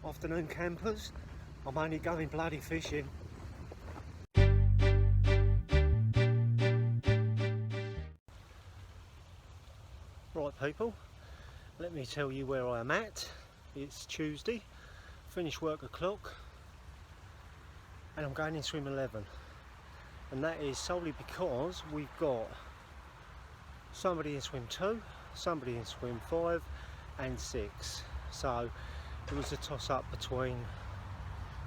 Afternoon campers, I'm only going bloody fishing. Right people, let me tell you where I am at. It's Tuesday, finished work o'clock and I'm going in swim 11, and that is solely because we've got somebody in swim 2, somebody in swim 5 and 6. So it was a toss up between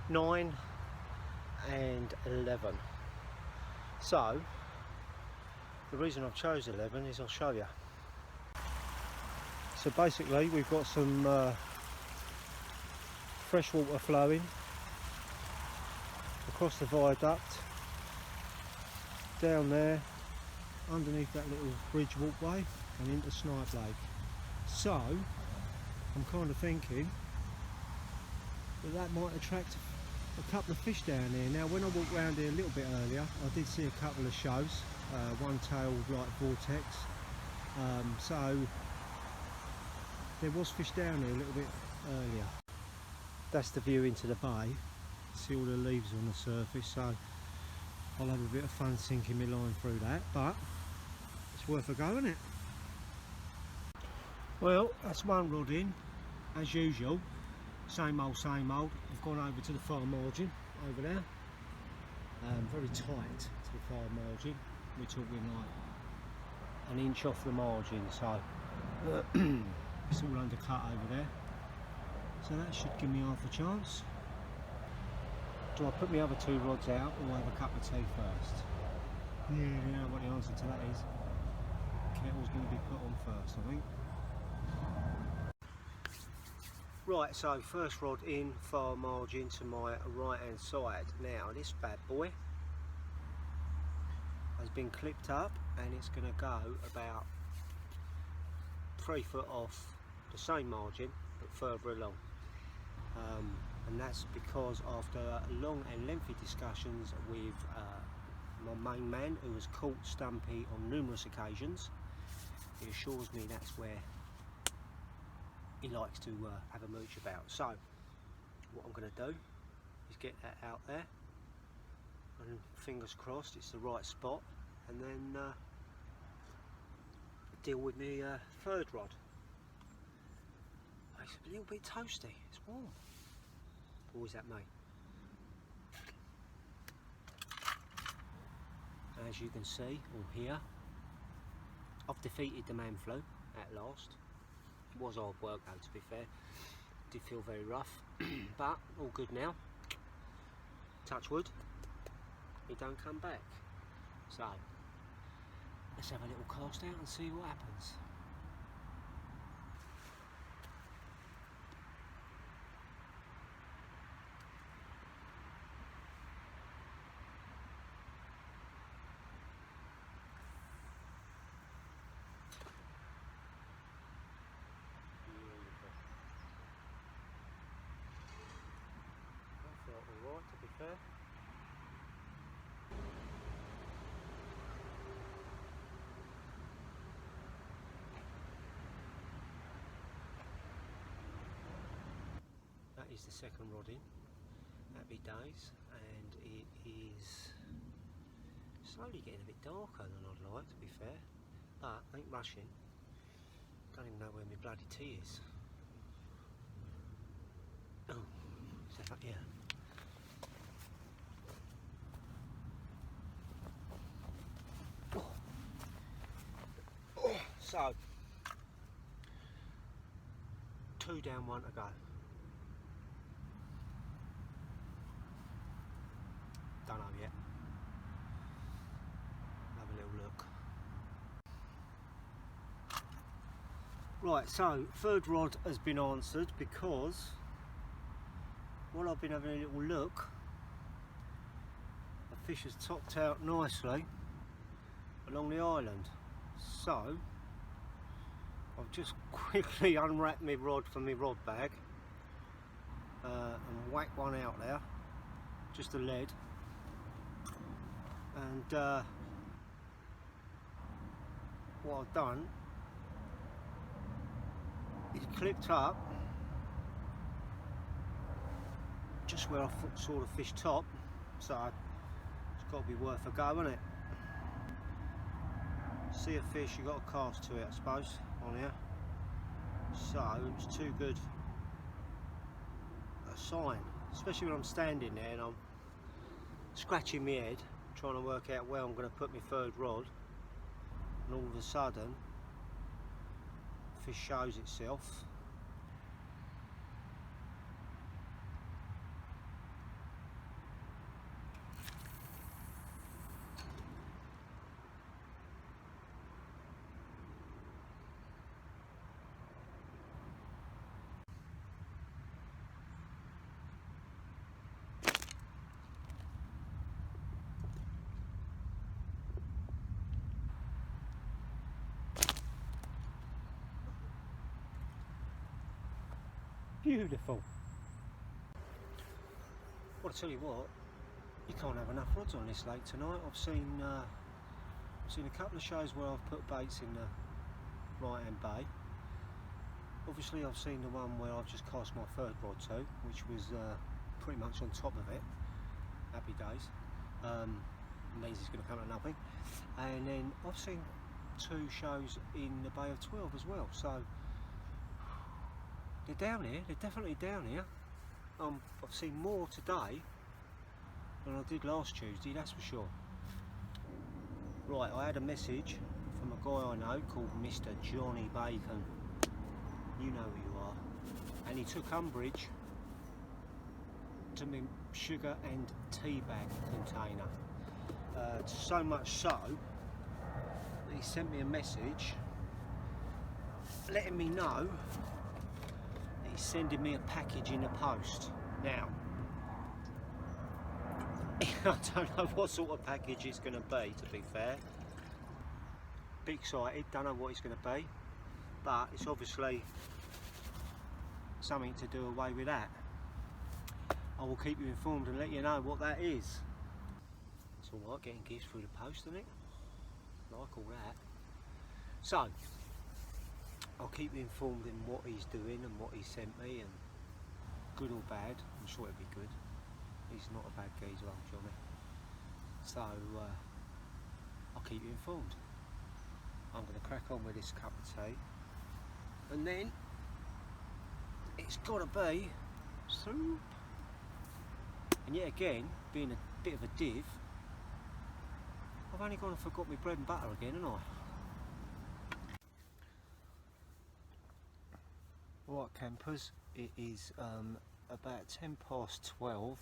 9 and 11. So the reason I've chose 11 is I'll show you. So basically we've got some fresh water flowing across the viaduct, down there, underneath that little bridge walkway and into Snipe Lake. So I'm kind of thinking that might attract a couple of fish down here. Now when I walked around here a little bit earlier, I did see a couple of shows, one-tailed like vortex, so there was fish down here a little bit earlier. That's the view into the bay. See all the leaves on the surface, so I'll have a bit of fun sinking my line through that, but it's worth a go, isn't it? Well, that's one rod in, as usual. Same old, same old. I've gone over to the far margin, over there. Very tight to the far margin. We're talking like an inch off the margin, so it's all undercut over there. So that should give me half a chance. Do I put my other two rods out or have a cup of tea first? Yeah, you know what the answer to that is. Kettle's going to be put on first, I think. Right, so first rod in, far margin to my right hand side. Now this bad boy has been clipped up and it's going to go about 3 foot off the same margin but further along. And that's because after long and lengthy discussions with my main man, who has caught Stumpy on numerous occasions, he assures me that's where he likes to have a mooch about. So what I'm going to do is get that out there and fingers crossed it's the right spot, and then deal with my third rod. It's a little bit toasty, it's warm. Or is that me? As you can see or hear, I've defeated the man flu at last. It was hard work though, to be fair. Did feel very rough, but all good now. Touch wood, he don't come back. So let's have a little cast out and see what happens. Felt alright, to be fair. That is the second rod in. Happy days, and it is slowly getting a bit darker than I'd like, to be fair, but I ain't rushing. Don't even know where my bloody tea is. Oh, is that up here? So, 2 down, 1 to go. Don't know yet. Have a little look. Right, so third rod has been answered because while I've been having a little look, the fish has topped out nicely along the island. So I've just quickly unwrapped my rod from my rod bag and whacked one out there, just a lead, and what I've done is clipped up just where I saw the fish top, so it's got to be worth a go, hasn't it? See a fish, you got to cast to it, I suppose, on here. So it was too good a sign, especially when I'm standing there and I'm scratching my head trying to work out where I'm going to put my third rod, and all of a sudden fish shows itself. Beautiful. Well, I tell you what, you can't have enough rods on this lake tonight. I've seen a couple of shows where I've put baits in the right hand bay. Obviously I've seen the one where I've just cast my third rod to, which was pretty much on top of it. Happy days. Means it's going to come to nothing. And then I've seen 2 shows in the Bay of 12 as well, so they're down here, they're definitely down here. I've seen more today than I did last Tuesday, that's for sure. Right, I had a message from a guy I know called Mr. Johnny Bacon. You know who you are. And he took umbrage to my sugar and tea bag container. So much so that he sent me a message letting me know that he's sending me a package in the post. Now, I don't know what sort of package it's going to be, to be fair. Bit excited, don't know what it's going to be, but it's obviously something to do away with that. I will keep you informed and let you know what that is. It's alright getting gifts through the post, isn't it? Like all that. So, I'll keep you informed in what he's doing and what he sent me, and good or bad, I'm sure it'll be good. He's not a bad geezer, old Johnny. So, I'll keep you informed. I'm going to crack on with this cup of tea, and then it's got to be soup. And yet again, being a bit of a div, I've only gone and forgot my bread and butter again, haven't I? Right, campers, it is about 12:10,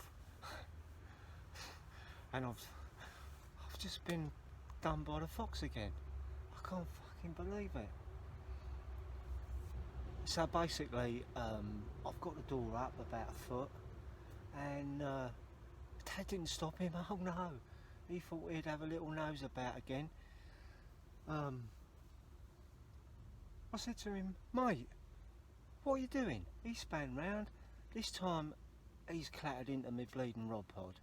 and I've just been done by the fox again. I can't fucking believe it. So basically, I've got the door up about a foot, and Dad didn't stop him. Oh no, he thought he'd have a little nose about again. I said to him, mate, what are you doing? He span round. This time he's clattered into my bleeding rod pod.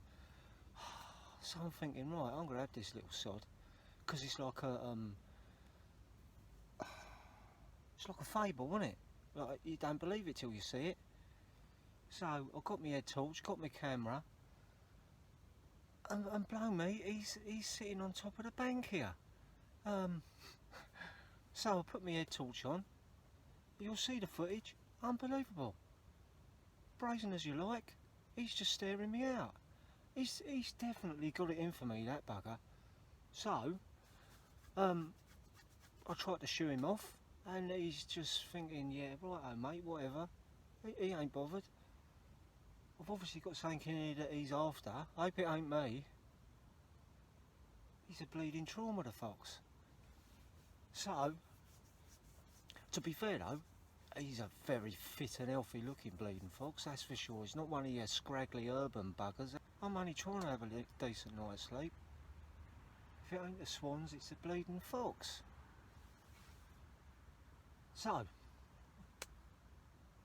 So I'm thinking, right, I'm gonna have this little sod, because it's like a fable, isn't it? Like, you don't believe it till you see it. So I got my head torch, got my camera, and blow me, he's sitting on top of the bank here. So I put my head torch on. You'll see the footage. Unbelievable. Brazen as you like. He's just staring me out. He's definitely got it in for me, that bugger. So I tried to shoo him off, and he's just thinking, yeah, righto mate, whatever. He ain't bothered. I've obviously got something in here that he's after. I hope it ain't me. He's a bleeding trauma, the fox. So, to be fair though, he's a very fit and healthy looking bleeding fox, that's for sure. He's not one of your scraggly urban buggers. I'm only trying to have a decent night's sleep. If it ain't the swans, it's the bleeding fox. So, I've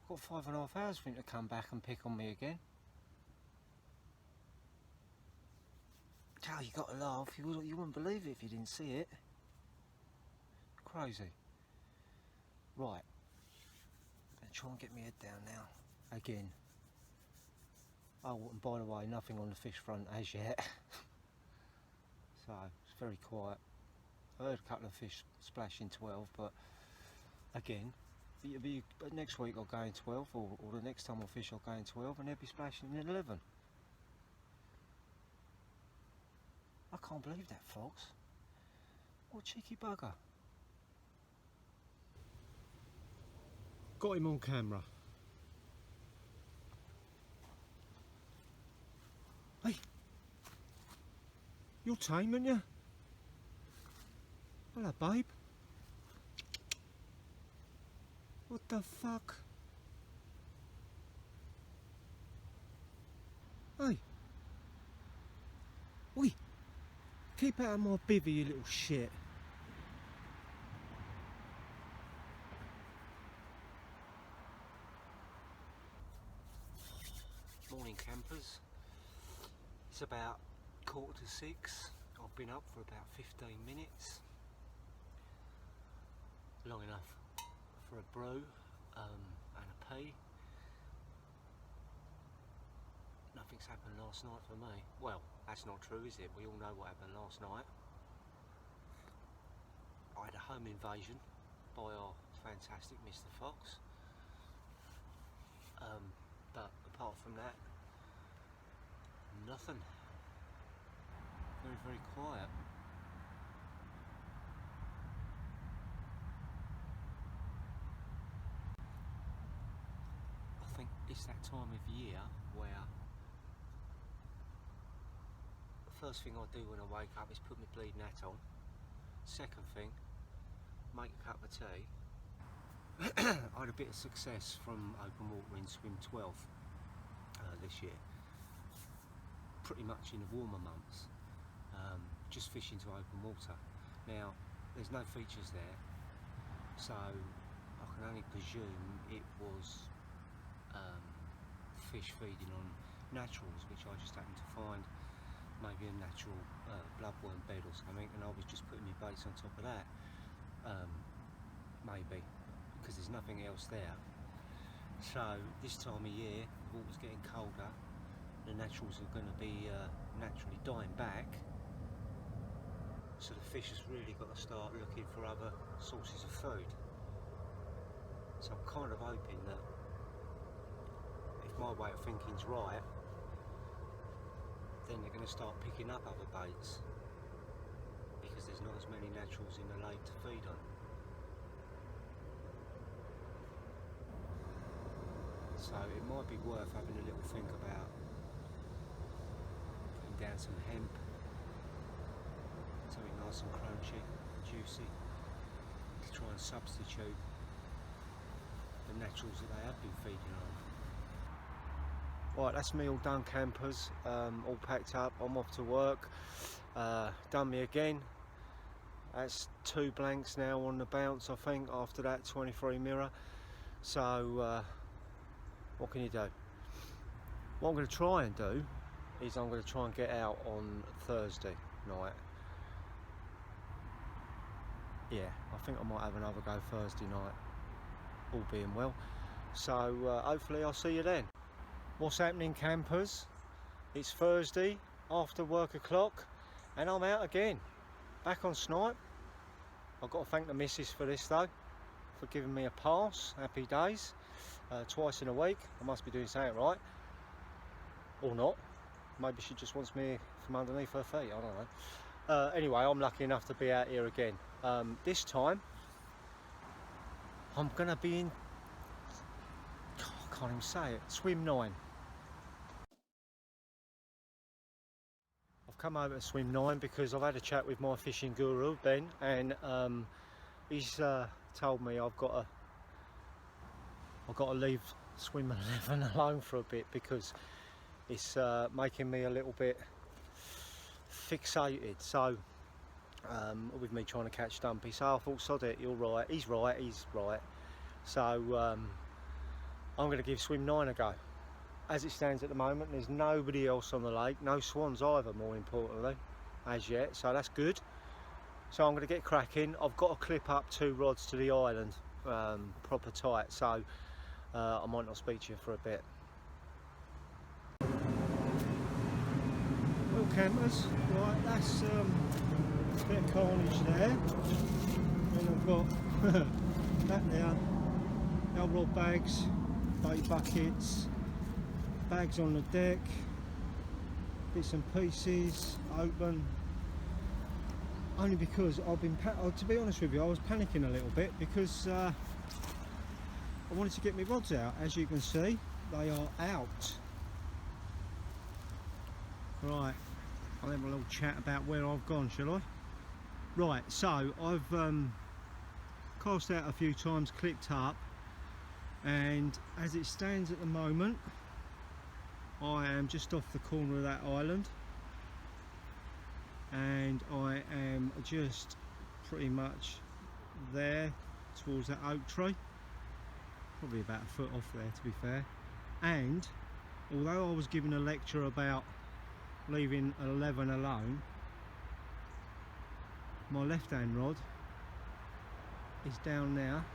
got 5.5 hours for him to come back and pick on me again. Oh, you got to laugh. You wouldn't believe it if you didn't see it. Crazy. Right. I'm going to try and get my head down now. Again. Oh, and by the way, nothing on the fish front as yet. So it's very quiet. I heard a couple of fish splashing 12, but again, next week I'll go in 12, or the next time I fish I'll go in 12, and they'll be splashing in 11. I can't believe that, folks. What a cheeky bugger. Got him on camera. Hey, you're tame, aren't you? Hello, babe. What the fuck? Hey. Oi. Keep out of my bivvy, you little shit. Morning, campers. It's about 5:45. I've been up for about 15 minutes. Long enough for a brew and a pee. Nothing's happened last night for me. Well, that's not true, is it? We all know what happened last night. I had a home invasion by our fantastic Mr. Fox. But apart from that, nothing. Very, very quiet. I think it's that time of year where the first thing I do when I wake up is put my bleeding hat on. Second thing, make a cup of tea. I had a bit of success from open water in swim 12 this year, pretty much in the warmer months, just fishing to open water. Now there's no features there, so I can only presume it was fish feeding on naturals, which I just happened to find, maybe a natural bloodworm bed or something, and I was just putting my baits on top of that, maybe, because there's nothing else there. So this time of year, the water's getting colder, the naturals are going to be naturally dying back, so the fish has really got to start looking for other sources of food. So I'm kind of hoping that if my way of thinking's right, then they're going to start picking up other baits, because there's not as many naturals in the lake to feed on. So it might be worth having a little think about putting down some hemp, something nice and crunchy, juicy, to try and substitute the naturals that they have been feeding on. Right, that's me all done, campers, all packed up. I'm off to work. Done me again. That's 2 blanks now on the bounce, I think, after that 23 mirror. So what can you do? What I'm going to try and do is I'm going to try and get out on Thursday night. Yeah, I think I might have another go Thursday night, all being well. So hopefully I'll see you then. What's happening, campers? It's Thursday after work o'clock and I'm out again, back on snipe. I've got to thank the missus for this though, for giving me a pass. Happy days. Twice in a week. I must be doing something right, or not. Maybe she just wants me from underneath her feet, I don't know. Anyway, I'm lucky enough to be out here again. This time I'm gonna be in, I can't even say it, swim 9. I've come over to swim 9 because I've had a chat with my fishing guru Ben, and he's told me I've got to leave swim 11 alone for a bit, because it's making me a little bit fixated. So with me trying to catch Dumpy, so I thought, sod it, you're right, he's right. So I'm going to give swim 9 a go. As it stands at the moment, there's nobody else on the lake, no swans either, more importantly, as yet, so that's good. So I'm going to get cracking. I've got to clip up 2 rods to the island, proper tight, so I might not speak to you for a bit. little campers. Right, that's a bit of carnage there. Then I've got that there, the old rod bags, bait buckets, bags on the deck, bits and pieces open. Only because I've been, to be honest with you, I was panicking a little bit because I wanted to get my rods out. As you can see, they are out. Right, I'll have a little chat about where I've gone, shall I? Right, so I've cast out a few times, clipped up, and as it stands at the moment, I am just off the corner of that island, and I am just pretty much there towards that oak tree, probably about a foot off there to be fair. And although I was given a lecture about leaving 11 alone, my left hand rod is down now,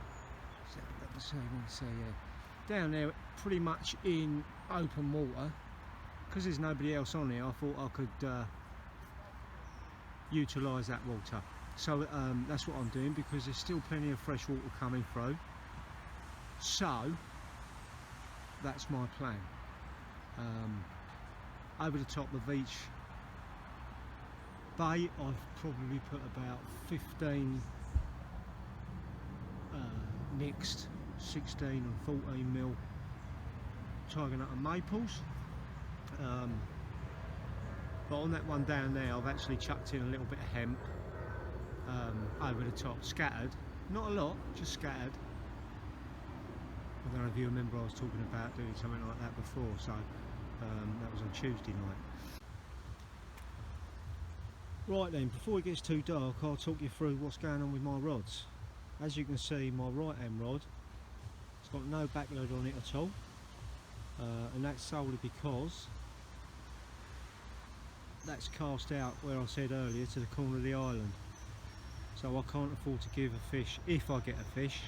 down there pretty much in open water. Because there's nobody else on here, I thought I could utilise that water. So that's what I'm doing, because there's still plenty of fresh water coming through. So that's my plan. Over the top of each bait I've probably put about 15 mixed 16 and 14 mil tiger nut and maples. But on that one down there I've actually chucked in a little bit of hemp over the top, scattered, not a lot, just scattered. I don't know if you remember I was talking about doing something like that before, so that was on Tuesday night. Right then, before it gets too dark, I'll talk you through what's going on with my rods. As you can see, my right hand rod, it's got no back load on it at all, and that's solely because that's cast out where I said earlier to the corner of the island. So I can't afford to give a fish, if I get a fish,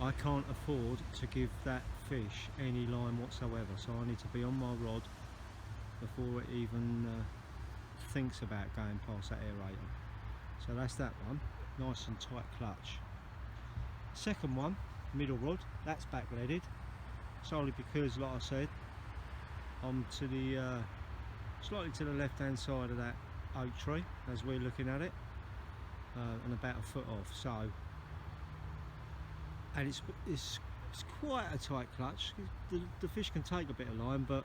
I can't afford to give that fish any line whatsoever, so I need to be on my rod before it even thinks about going past that aerator. So that's that one, nice and tight clutch. Second one, middle rod, that's back leaded, solely because, like I said, I'm to the slightly to the left hand side of that oak tree as we're looking at it, and about a foot off. So, and it's quite a tight clutch. The fish can take a bit of line, but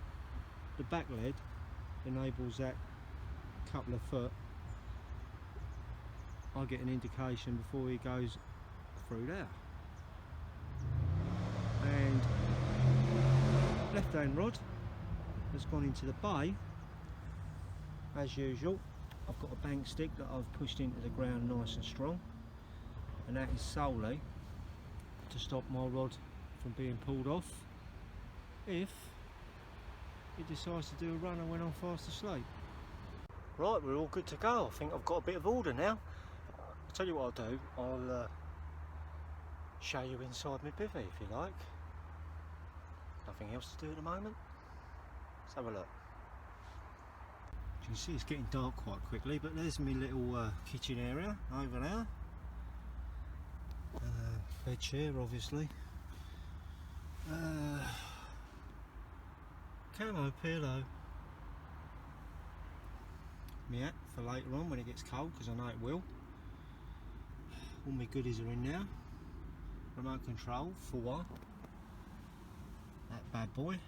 the back lead enables that couple of foot. I get an indication before he goes through there. And left hand rod has gone into the bay as usual. I've got a bank stick that I've pushed into the ground nice and strong, and that is solely to stop my rod from being pulled off if it decides to do a runner when I'm fast asleep. Right, we're all good to go. I think I've got a bit of order now. I'll tell you what I'll do, I'll show you inside my bivvy if you like. Nothing else to do at the moment. Let's have a look. You can see it's getting dark quite quickly, but there's my little kitchen area over there. Bed chair, obviously. Camo pillow. My hat for later on when it gets cold, because I know it will. All my goodies are in now. Remote control for one. That bad boy,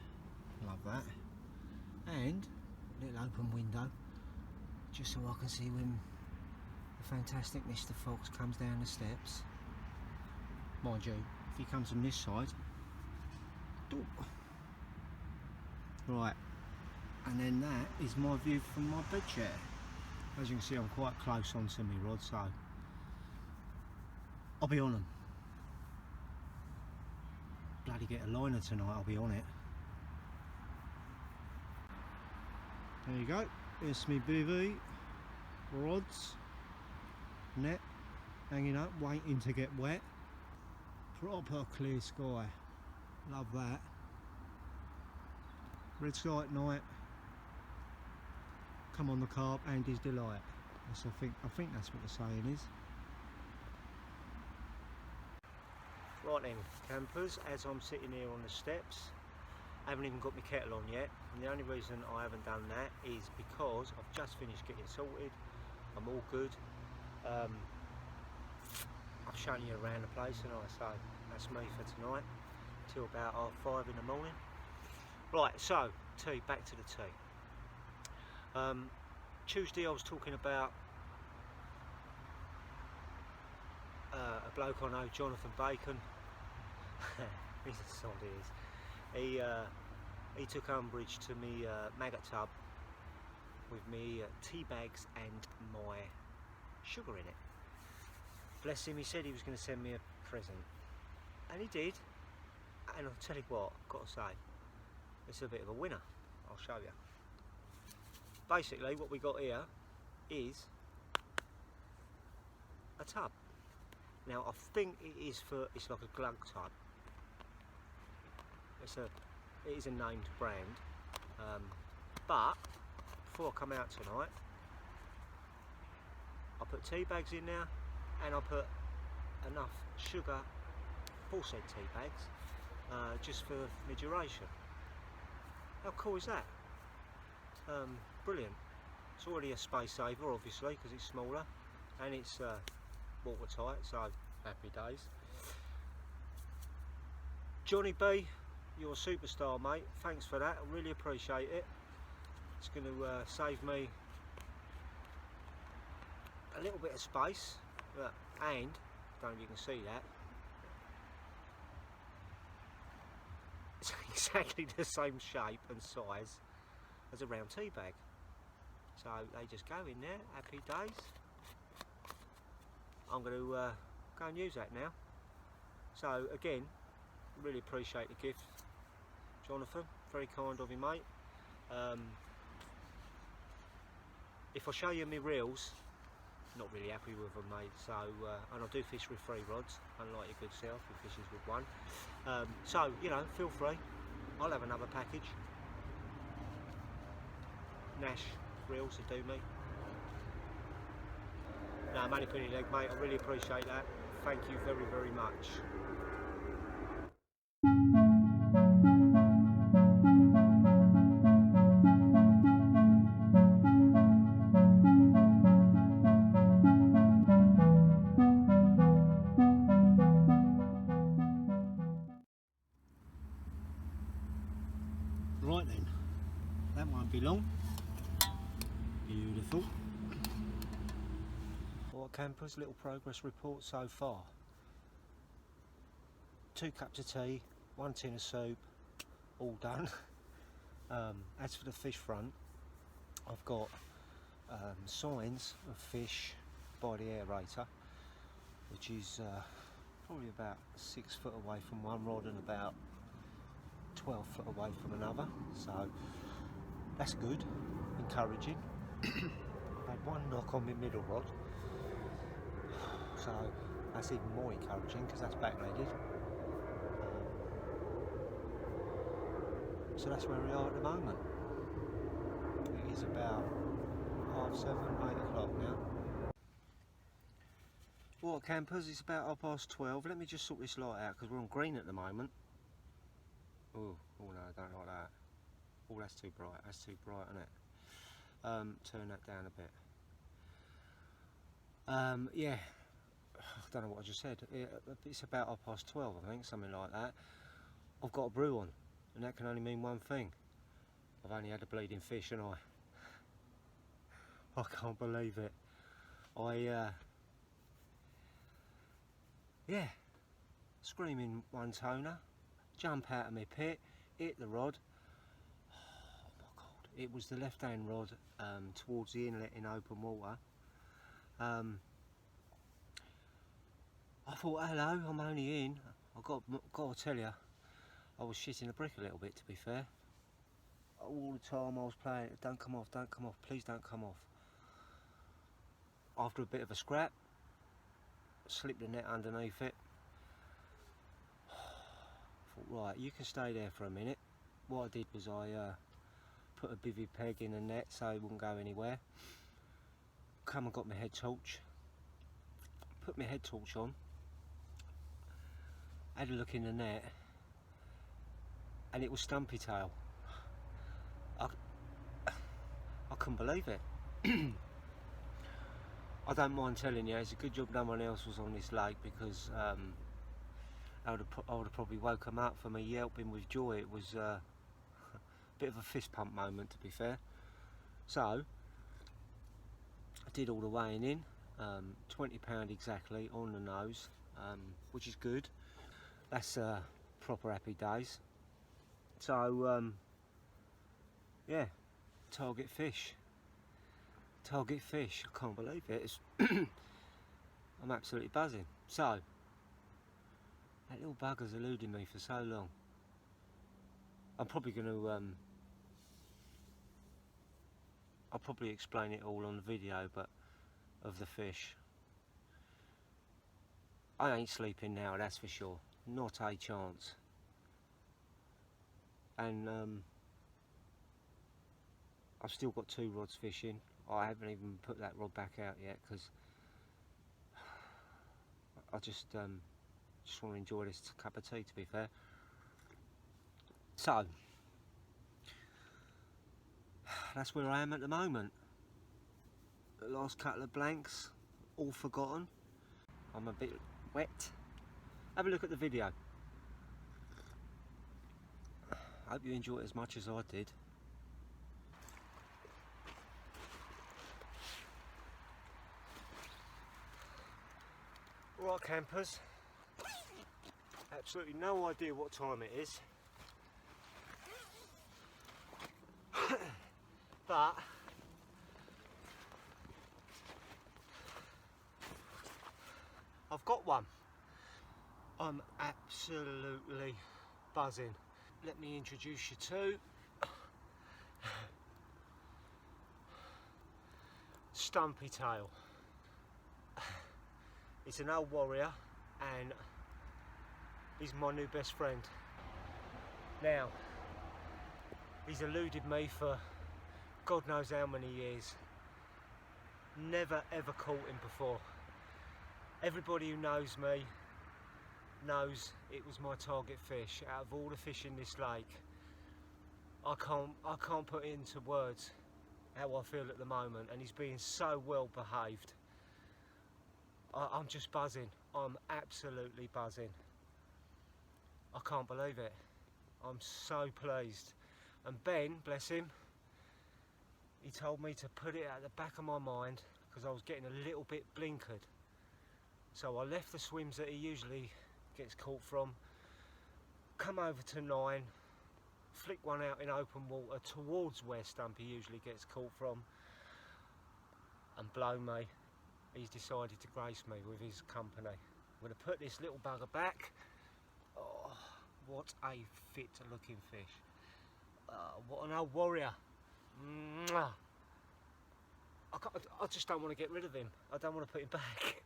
love that. And a little open window, just so I can see when the fantastic Mr. Fox comes down the steps. Mind you, if he comes from this side, right, and then that is my view from my bed chair. As you can see, I'm quite close onto my rod, so I'll be on them. Bloody get a liner tonight, I'll be on it. There you go, it's me bivvy, rods, net hanging up, waiting to get wet. Proper clear sky, love that. Red sky at night, come on the carp and his delight. That's, I think that's what the saying is. Right then, campers, as I'm sitting here on the steps, I haven't even got my kettle on yet, and the only reason I haven't done that is because I've just finished getting sorted. I'm all good. I've shown you around the place, and so that's me for tonight till about 5:30 in the morning. Right, so tea, back to the tea. Tuesday I was talking about a bloke I know, Jonathan Bacon. He's a sod, he is. He took umbrage to me maggot tub with me tea bags and my sugar in it. Bless him, he said he was going to send me a present, and he did. And I'll tell you what, I've got to say, it's a bit of a winner. I'll show you. Basically, what we got here is a tub. Now, I think it's like a glug tub. It is a named brand, but before I come out tonight, I put tea bags in there, and I put enough sugar, 4-cent tea bags, just for my duration. How cool is that? Brilliant. It's already a space saver, obviously, because it's smaller, and it's watertight, so happy days. Johnny B, you're a superstar, mate. Thanks for that. I really appreciate it. It's going to save me a little bit of space, and I don't know if you can see that, it's exactly the same shape and size as a round tea bag. So they just go in there, happy days. I'm going to go and use that now. So again, really appreciate the gift, Jonathan. Very kind of you, mate. If I show you my reels, not really happy with them, mate. So and I do fish with 3 rods, unlike your good self who fishes with 1. So you know, feel free. I'll have another package. Nash reels to do me. No, I'm only putting leg, mate. I really appreciate that. Thank you very, very much. Right then, that won't be long. Beautiful. Alright campers, little progress report so far. 2 cups of tea, 1 tin of soup, all done. As for the fish front, I've got signs of fish by the aerator, which is probably about 6 foot away from one rod and about 12 foot away from another, so that's good, encouraging. I've had 1 knock on my middle rod, so that's even more encouraging because that's backlegged. So that's where we are at the moment. It is about 7:30, 8 o'clock now. Right campers, it's about 12:30. Let me just sort this light out because we're on green at the moment. Oh no, I don't like that. Oh, that's too bright. That's too bright, isn't it? Turn that down a bit. Yeah, I don't know what I just said. It's about 12:30, I think, something like that. I've got a brew on, and that can only mean one thing. I've only had a bleeding fish, and I can't believe it. Yeah, screaming 1 toner, jump out of my pit, hit the rod. Oh my god, it was the left hand rod towards the inlet in open water. I thought, hello, I'm only in. I've got to tell you, I was shitting the brick a little bit, to be fair. All the time I was playing, don't come off, please don't come off. After a bit of a scrap, slipped the net underneath it. I thought, right, you can stay there for a minute. What I did was I put a bivvy peg in the net so it wouldn't go anywhere. Come and got my head torch, put my head torch on, had a look in the net, and it was stumpy tail. I couldn't believe it. I don't mind telling you, it's a good job no one else was on this lake, because I would have probably woke them up for me yelping with joy. It was a bit of a fist pump moment, to be fair. So I did all the weighing in, £20 exactly on the nose, which is good. That's proper happy days. So yeah, target fish. Target fish, I can't believe it. It's I'm absolutely buzzing. So that little bugger's eluded me for so long. I'm probably going to I'll probably explain it all on the video, but of the fish. I ain't sleeping now, that's for sure. Not a chance. And I've still got 2 rods fishing. I haven't even put that rod back out yet, because I just want to enjoy this cup of tea, to be fair. So that's where I am at the moment. The last couple of blanks, all forgotten. I'm a bit wet. Have a look at the video. I hope you enjoy it as much as I did. Right, campers, absolutely no idea what time it is, but I've got one. I'm absolutely buzzing. Let me introduce you to Stumpy Tail. He's an old warrior and he's my new best friend. Now, he's eluded me for God knows how many years. Never ever caught him before. Everybody who knows me knows it was my target fish. Out of all the fish in this lake, I can't put it into words how I feel at the moment, and he's being so well behaved. I'm just buzzing. I'm absolutely buzzing. I can't believe it. I'm so pleased. And Ben, bless him, he told me to put it at the back of my mind because I was getting a little bit blinkered. So I left the swims that he usually gets caught from, come over to 9, flick one out in open water towards where Stumpy usually gets caught from, and blow me, he's decided to grace me with his company. I'm going to put this little bugger back. Oh, what a fit looking fish. What an old warrior. Mwah. I just don't want to get rid of him. I don't want to put him back.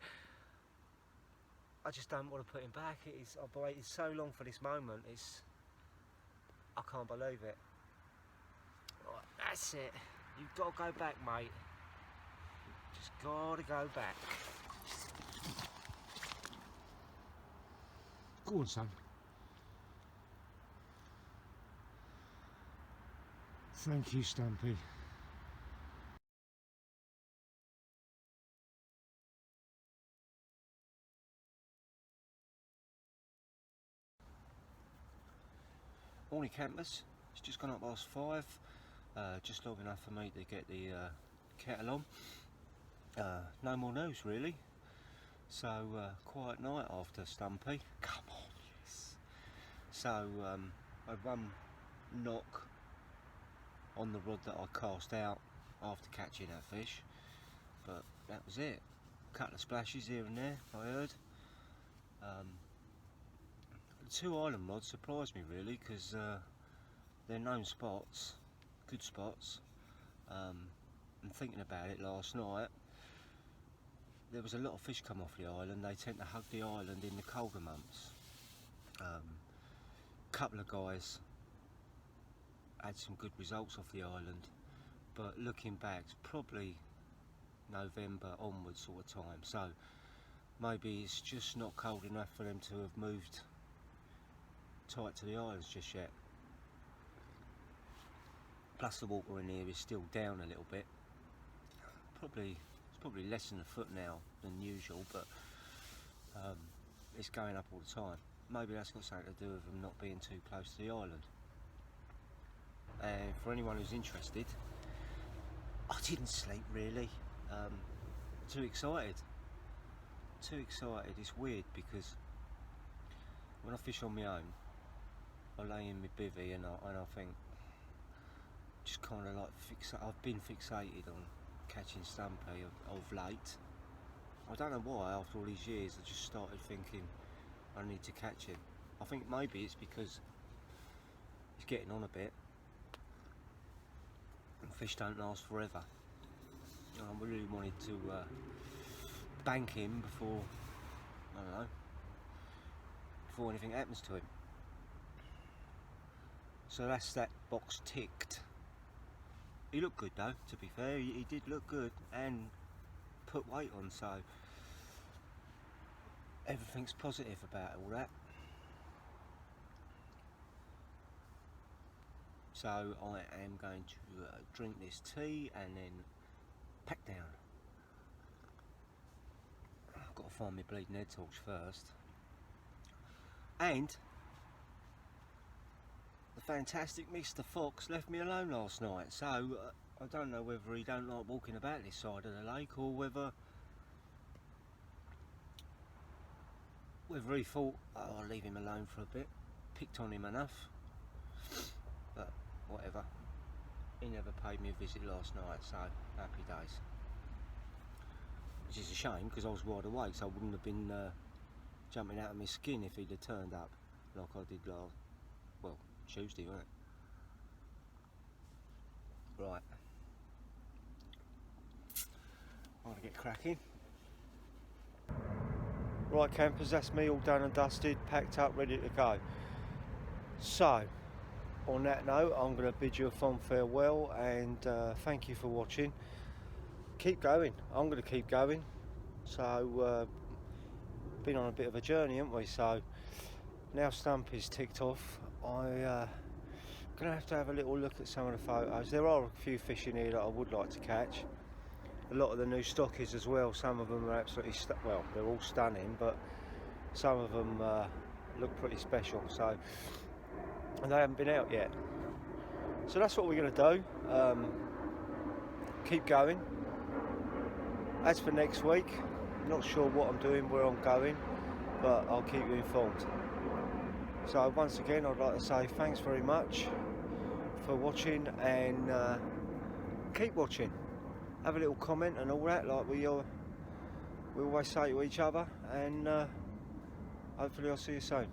I just don't want to put him back. I've waited so long for this moment. I can't believe it. Right, that's it. You've got to go back, mate. Just got to go back. Go on, son. Thank you, Stumpy. Morning, campers. It's just gone up past 5. Just long enough for me to get the kettle on. No more news, really. So quiet night after Stumpy. Come on, yes. So I had one knock on the rod that I cast out after catching that fish, but that was it. A couple of splashes here and there, I heard. The 2 island rods surprised me really, because they're known spots, good spots. And thinking about it last night, there was a lot of fish come off the island. They tend to hug the island in the colder months. Couple of guys had some good results off the island, but looking back, it's probably November onwards sort of time, so maybe it's just not cold enough for them to have moved tight to the islands just yet. Plus the water in here is still down a little bit. It's probably less than a foot now than usual, but it's going up all the time. Maybe that's got something to do with them not being too close to the island. And for anyone who's interested, I didn't sleep really. Too excited. It's weird because when I fish on my own, I lay in my bivvy and I think, just kind of like I've been fixated on catching Stumpy of late. I don't know why, after all these years, I just started thinking I need to catch him. I think maybe it's because he's getting on a bit. And fish don't last forever. And I really wanted to bank him before, I don't know, before anything happens to him. So that's that box ticked. He looked good though, to be fair, he did look good and put weight on, so everything's positive about all that. So I am going to drink this tea and then pack down. I've got to find my bleeding head torch first. And the fantastic Mr. Fox left me alone last night, so I don't know whether he don't like walking about this side of the lake or whether he thought, oh, I'll leave him alone for a bit, picked on him enough, but whatever. He never paid me a visit last night, so happy days. Which is a shame because I was wide awake, so I wouldn't have been jumping out of my skin if he'd have turned up like I did Tuesday, wasn't it? Right. I'm going to get cracking. Right campers, that's me all done and dusted, packed up, ready to go. So, on that note, I'm going to bid you a fond farewell and thank you for watching. Keep going, I'm going to keep going. So, been on a bit of a journey, haven't we? So, now Stumpy's ticked off, I'm going to have a little look at some of the photos. There are a few fish in here that I would like to catch. A lot of the new stockies as well, some of them are absolutely, well, they're all stunning, but some of them look pretty special, so, and they haven't been out yet. So that's what we're going to do, keep going. As for next week, not sure what I'm doing, where I'm going, but I'll keep you informed. So once again, I'd like to say thanks very much for watching, and keep watching. Have a little comment and all that, like we always say to each other, and hopefully I'll see you soon.